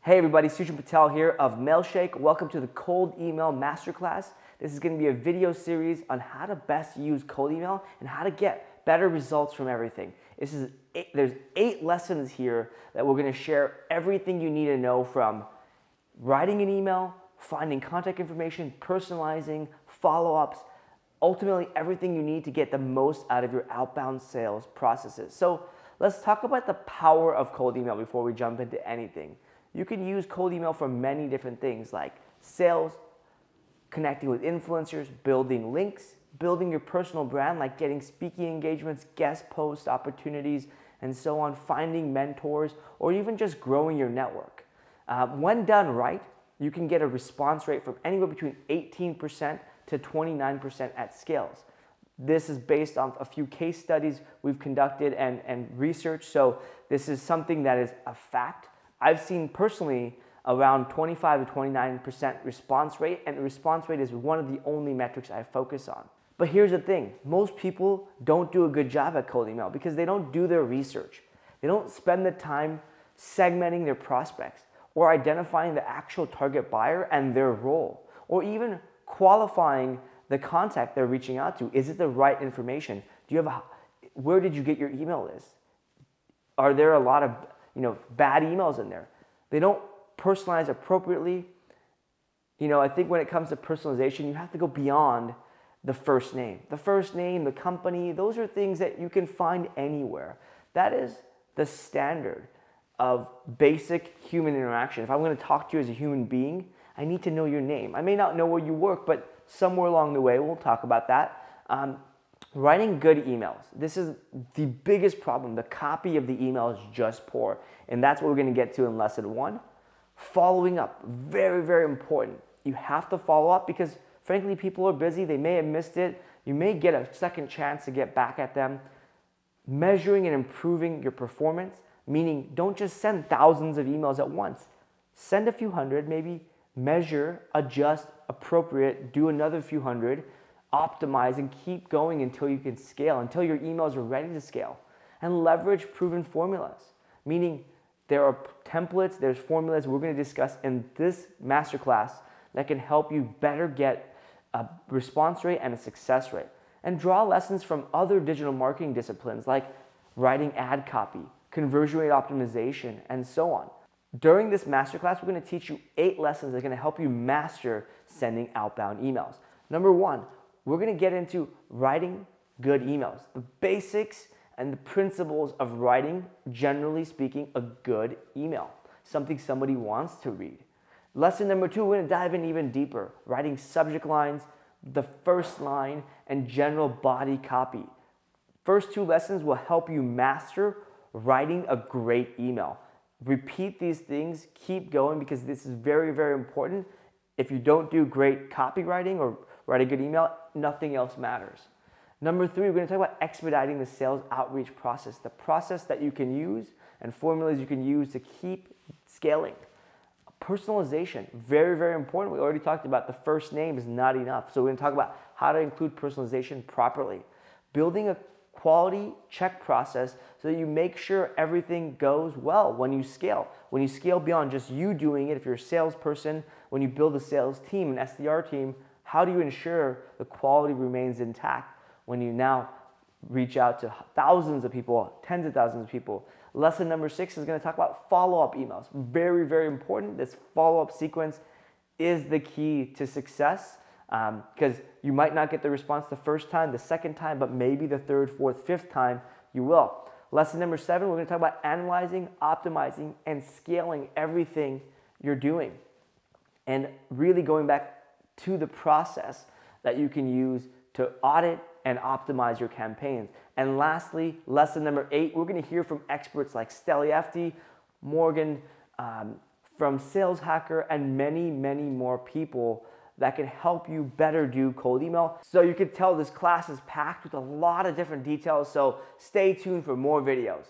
Hey everybody, Sujin Patel here of Mailshake. Welcome to the Cold Email Masterclass. This is going to be a video series on how to best use cold email and how to get better results from everything. There's 8 lessons here that we're going to share everything you need to know from writing an email, finding contact information, personalizing, follow-ups, ultimately everything you need to get the most out of your outbound sales processes. So let's talk about the power of cold email before we jump into anything. You can use cold email for many different things like sales, connecting with influencers, building links, building your personal brand like getting speaking engagements, guest post opportunities, and so on, finding mentors, or even just growing your network. When done right, you can get a response rate from anywhere between 18% to 29% at scales. This is based on a few case studies we've conducted and research, so this is something that is a fact. I've seen personally around 25 to 29% response rate, and the response rate is one of the only metrics I focus on. But here's the thing, most people don't do a good job at cold email because they don't do their research. They don't spend the time segmenting their prospects or identifying the actual target buyer and their role, or even qualifying the contact they're reaching out to. Is it the right information? Where did you get your email list? Are there a lot of bad emails in there? They don't personalize appropriately. I think when it comes to personalization, you have to go beyond the first name. The first name, the company, those are things that you can find anywhere. That is the standard of basic human interaction. If I'm going to talk to you as a human being, I need to know your name. I may not know where you work, but somewhere along the way, we'll talk about that. Writing good emails. This is the biggest problem. The copy of the email is just poor. And that's what we're going to get to in lesson 1. Following up, very, very important. You have to follow up because frankly, people are busy. They may have missed it. You may get a second chance to get back at them. Measuring and improving your performance, meaning don't just send thousands of emails at once. Send a few hundred, maybe measure, adjust, appropriate, do another few hundred, optimize, and keep going until you can scale, until your emails are ready to scale. And leverage proven formulas, meaning there are templates, there's formulas we're going to discuss in this masterclass that can help you better get a response rate and a success rate. And draw lessons from other digital marketing disciplines like writing ad copy, conversion rate optimization, and so on. During this masterclass, we're going to teach you 8 lessons that are going to help you master sending outbound emails. Number 1, we're going to get into writing good emails, the basics and the principles of writing, generally speaking, a good email, something somebody wants to read. Lesson number 2, we're going to dive in even deeper, writing subject lines, the first line, and general body copy. First 2 lessons will help you master writing a great email. Repeat these things, keep going because this is very, very important. If you don't do great copywriting or write a good email, nothing else matters. Number 3, we're going to talk about expediting the sales outreach process, the process that you can use and formulas you can use to keep scaling. Personalization, very, very important. We already talked about the first name is not enough. So we're going to talk about how to include personalization properly. Building a quality check process so that you make sure everything goes well when you scale. When you scale beyond just you doing it, if you're a salesperson, when you build a sales team, an SDR team, how do you ensure the quality remains intact when you now reach out to thousands of people, tens of thousands of people? Lesson number 6 is going to talk about follow-up emails. Very, very important. This follow-up sequence is the key to success because you might not get the response the first time, the second time, but maybe the 3rd, 4th, 5th time you will. Lesson number 7, we're going to talk about analyzing, optimizing, and scaling everything you're doing. And really going back to the process that you can use to audit and optimize your campaigns. And lastly, lesson number 8, we're going to hear from experts like Steliefti, Morgan, from Sales Hacker, and many, many more people that can help you better do cold email. So you can tell this class is packed with a lot of different details, so stay tuned for more videos.